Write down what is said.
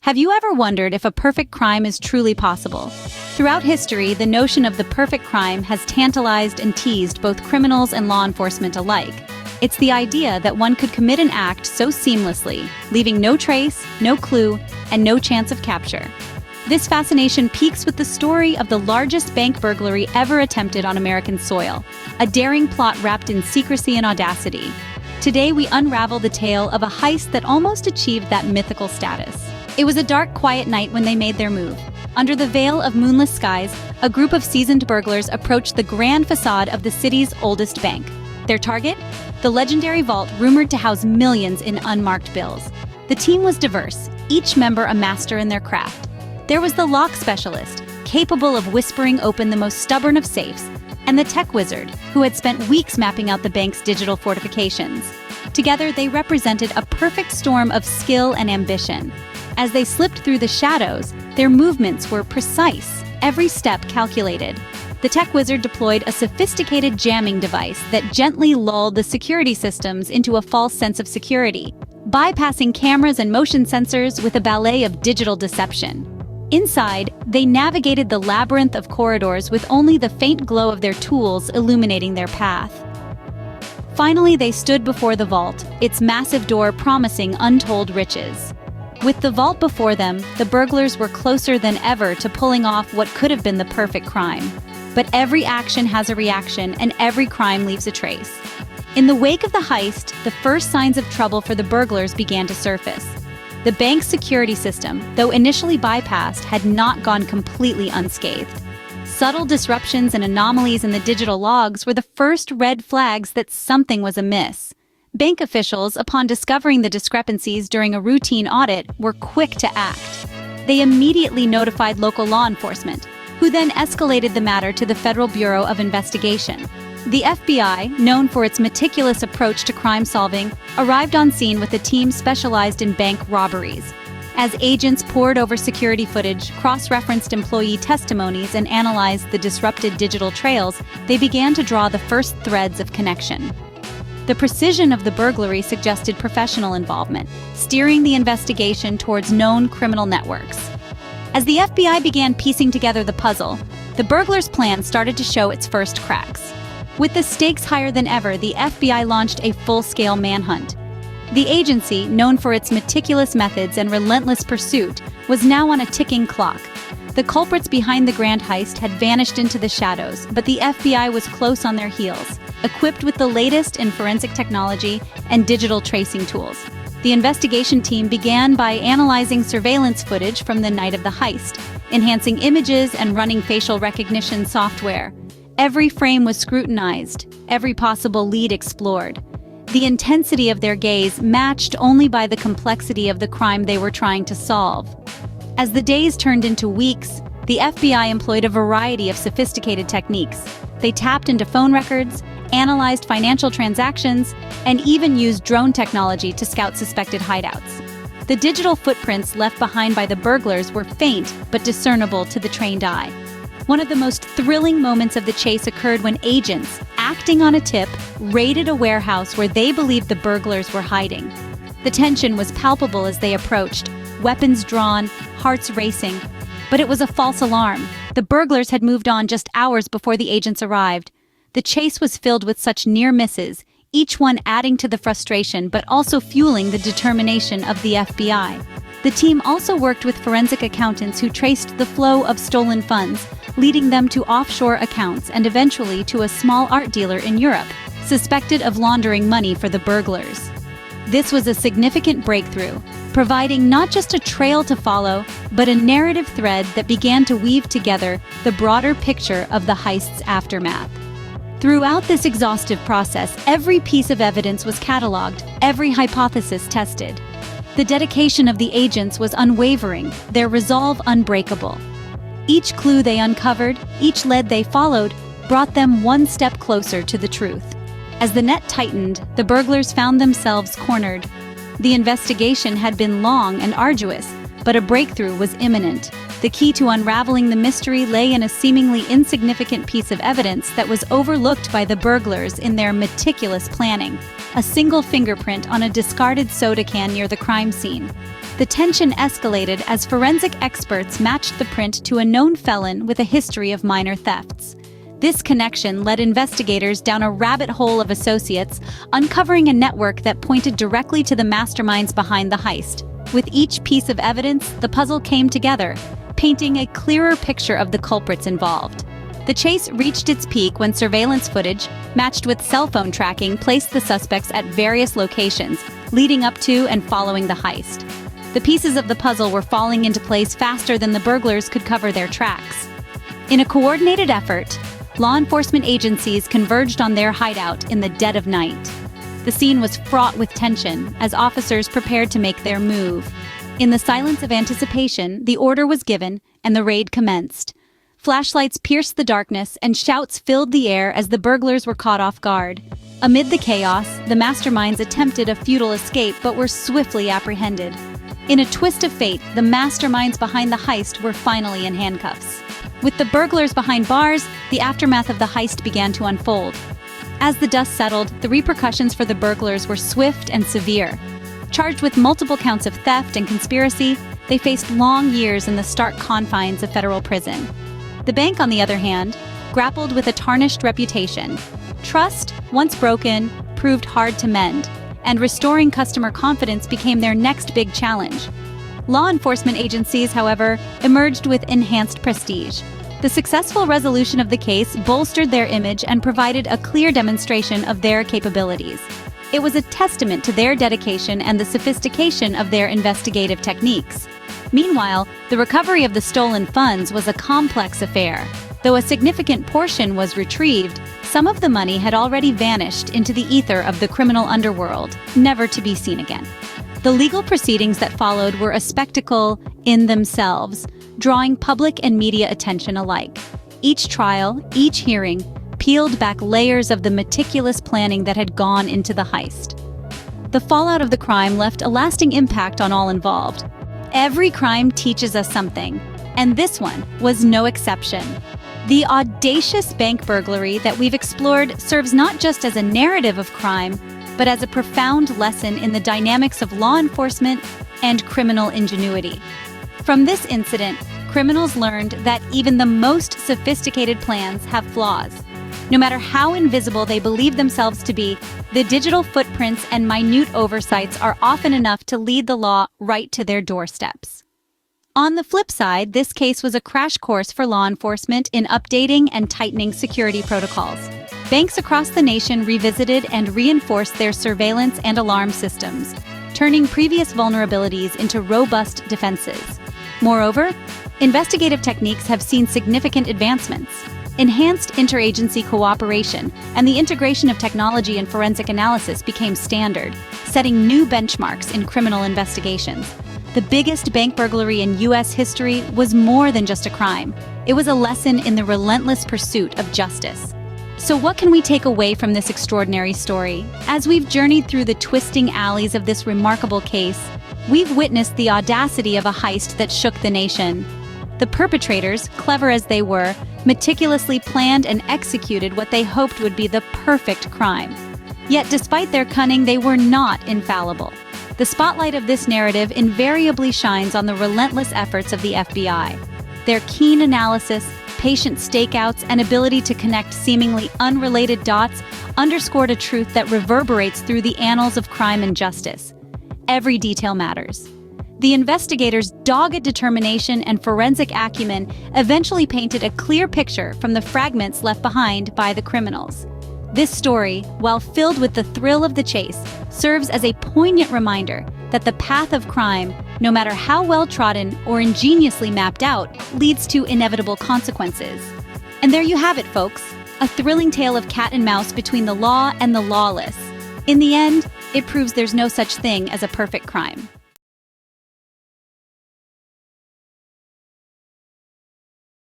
Have you ever wondered if a perfect crime is truly possible? Throughout history, the notion of the perfect crime has tantalized and teased both criminals and law enforcement alike. It's the idea that one could commit an act so seamlessly, leaving no trace, no clue, and no chance of capture. This fascination peaks with the story of the largest bank burglary ever attempted on American soil, a daring plot wrapped in secrecy and audacity. Today, we unravel the tale of a heist that almost achieved that mythical status. It was a dark, quiet night when they made their move. Under the veil of moonless skies, a group of seasoned burglars approached the grand facade of the city's oldest bank. Their target? The legendary vault rumored to house millions in unmarked bills. The team was diverse, each member a master in their craft. There was the lock specialist, capable of whispering open the most stubborn of safes, and the tech wizard, who had spent weeks mapping out the bank's digital fortifications. Together, they represented a perfect storm of skill and ambition. As they slipped through the shadows, their movements were precise, every step calculated. The tech wizard deployed a sophisticated jamming device that gently lulled the security systems into a false sense of security, bypassing cameras and motion sensors with a ballet of digital deception. Inside, they navigated the labyrinth of corridors with only the faint glow of their tools illuminating their path. Finally, they stood before the vault, its massive door promising untold riches. With the vault before them, the burglars were closer than ever to pulling off what could have been the perfect crime. But every action has a reaction, and every crime leaves a trace. In the wake of the heist, the first signs of trouble for the burglars began to surface. The bank's security system, though initially bypassed, had not gone completely unscathed. Subtle disruptions and anomalies in the digital logs were the first red flags that something was amiss. Bank officials, upon discovering the discrepancies during a routine audit, were quick to act. They immediately notified local law enforcement, who then escalated the matter to the Federal Bureau of Investigation. The FBI, known for its meticulous approach to crime solving, arrived on scene with a team specialized in bank robberies. As agents pored over security footage, cross-referenced employee testimonies, and analyzed the disrupted digital trails, they began to draw the first threads of connection. The precision of the burglary suggested professional involvement, steering the investigation towards known criminal networks. As the FBI began piecing together the puzzle, the burglars' plan started to show its first cracks. With the stakes higher than ever, the FBI launched a full-scale manhunt. The agency, known for its meticulous methods and relentless pursuit, was now on a ticking clock. The culprits behind the grand heist had vanished into the shadows, but the FBI was close on their heels, equipped with the latest in forensic technology and digital tracing tools. The investigation team began by analyzing surveillance footage from the night of the heist, enhancing images and running facial recognition software. Every frame was scrutinized, every possible lead explored. The intensity of their gaze matched only by the complexity of the crime they were trying to solve. As the days turned into weeks, the FBI employed a variety of sophisticated techniques. They tapped into phone records, analyzed financial transactions, and even used drone technology to scout suspected hideouts. The digital footprints left behind by the burglars were faint but discernible to the trained eye. One of the most thrilling moments of the chase occurred when agents, acting on a tip, raided a warehouse where they believed the burglars were hiding. The tension was palpable as they approached, weapons drawn, hearts racing. But it was a false alarm. The burglars had moved on just hours before the agents arrived. The chase was filled with such near misses, each one adding to the frustration but also fueling the determination of the FBI. The team also worked with forensic accountants who traced the flow of stolen funds, leading them to offshore accounts and eventually to a small art dealer in Europe, suspected of laundering money for the burglars. This was a significant breakthrough, providing not just a trail to follow, but a narrative thread that began to weave together the broader picture of the heist's aftermath. Throughout this exhaustive process, every piece of evidence was cataloged, every hypothesis tested. The dedication of the agents was unwavering, their resolve unbreakable. Each clue they uncovered, each lead they followed, brought them one step closer to the truth. As the net tightened, the burglars found themselves cornered. The investigation had been long and arduous, but a breakthrough was imminent. The key to unraveling the mystery lay in a seemingly insignificant piece of evidence that was overlooked by the burglars in their meticulous planning: a single fingerprint on a discarded soda can near the crime scene. The tension escalated as forensic experts matched the print to a known felon with a history of minor thefts. This connection led investigators down a rabbit hole of associates, uncovering a network that pointed directly to the masterminds behind the heist. With each piece of evidence, the puzzle came together, painting a clearer picture of the culprits involved. The chase reached its peak when surveillance footage, matched with cell phone tracking, placed the suspects at various locations, leading up to and following the heist. The pieces of the puzzle were falling into place faster than the burglars could cover their tracks. In a coordinated effort, law enforcement agencies converged on their hideout in the dead of night. The scene was fraught with tension as officers prepared to make their move. In the silence of anticipation, the order was given and the raid commenced. Flashlights pierced the darkness and shouts filled the air as the burglars were caught off guard. Amid the chaos, the masterminds attempted a futile escape but were swiftly apprehended. In a twist of fate, the masterminds behind the heist were finally in handcuffs. With the burglars behind bars, the aftermath of the heist began to unfold. As the dust settled, the repercussions for the burglars were swift and severe. Charged with multiple counts of theft and conspiracy, they faced long years in the stark confines of federal prison. The bank, on the other hand, grappled with a tarnished reputation. Trust, once broken, proved hard to mend, and restoring customer confidence became their next big challenge. Law enforcement agencies, however, emerged with enhanced prestige. The successful resolution of the case bolstered their image and provided a clear demonstration of their capabilities. It was a testament to their dedication and the sophistication of their investigative techniques. Meanwhile, the recovery of the stolen funds was a complex affair. Though a significant portion was retrieved, some of the money had already vanished into the ether of the criminal underworld, never to be seen again. The legal proceedings that followed were a spectacle in themselves, drawing public and media attention alike. Each trial, each hearing, peeled back layers of the meticulous planning that had gone into the heist. The fallout of the crime left a lasting impact on all involved. Every crime teaches us something, and this one was no exception. The audacious bank burglary that we've explored serves not just as a narrative of crime, but as a profound lesson in the dynamics of law enforcement and criminal ingenuity. From this incident, criminals learned that even the most sophisticated plans have flaws. No matter how invisible they believe themselves to be, the digital footprints and minute oversights are often enough to lead the law right to their doorsteps. On the flip side, this case was a crash course for law enforcement in updating and tightening security protocols. Banks across the nation revisited and reinforced their surveillance and alarm systems, turning previous vulnerabilities into robust defenses. Moreover, investigative techniques have seen significant advancements. Enhanced interagency cooperation and the integration of technology and forensic analysis became standard, setting new benchmarks in criminal investigations. The biggest bank burglary in U.S. history was more than just a crime. It was a lesson in the relentless pursuit of justice. So what can we take away from this extraordinary story? As we've journeyed through the twisting alleys of this remarkable case, we've witnessed the audacity of a heist that shook the nation. The perpetrators, clever as they were, meticulously planned and executed what they hoped would be the perfect crime. Yet despite their cunning, they were not infallible. The spotlight of this narrative invariably shines on the relentless efforts of the FBI. Their keen analysis, patient stakeouts, and ability to connect seemingly unrelated dots underscored a truth that reverberates through the annals of crime and justice. Every detail matters. The investigators' dogged determination and forensic acumen eventually painted a clear picture from the fragments left behind by the criminals. This story, while filled with the thrill of the chase, serves as a poignant reminder that the path of crime, no matter how well trodden or ingeniously mapped out, leads to inevitable consequences. And there you have it, folks, a thrilling tale of cat and mouse between the law and the lawless. In the end, it proves there's no such thing as a perfect crime.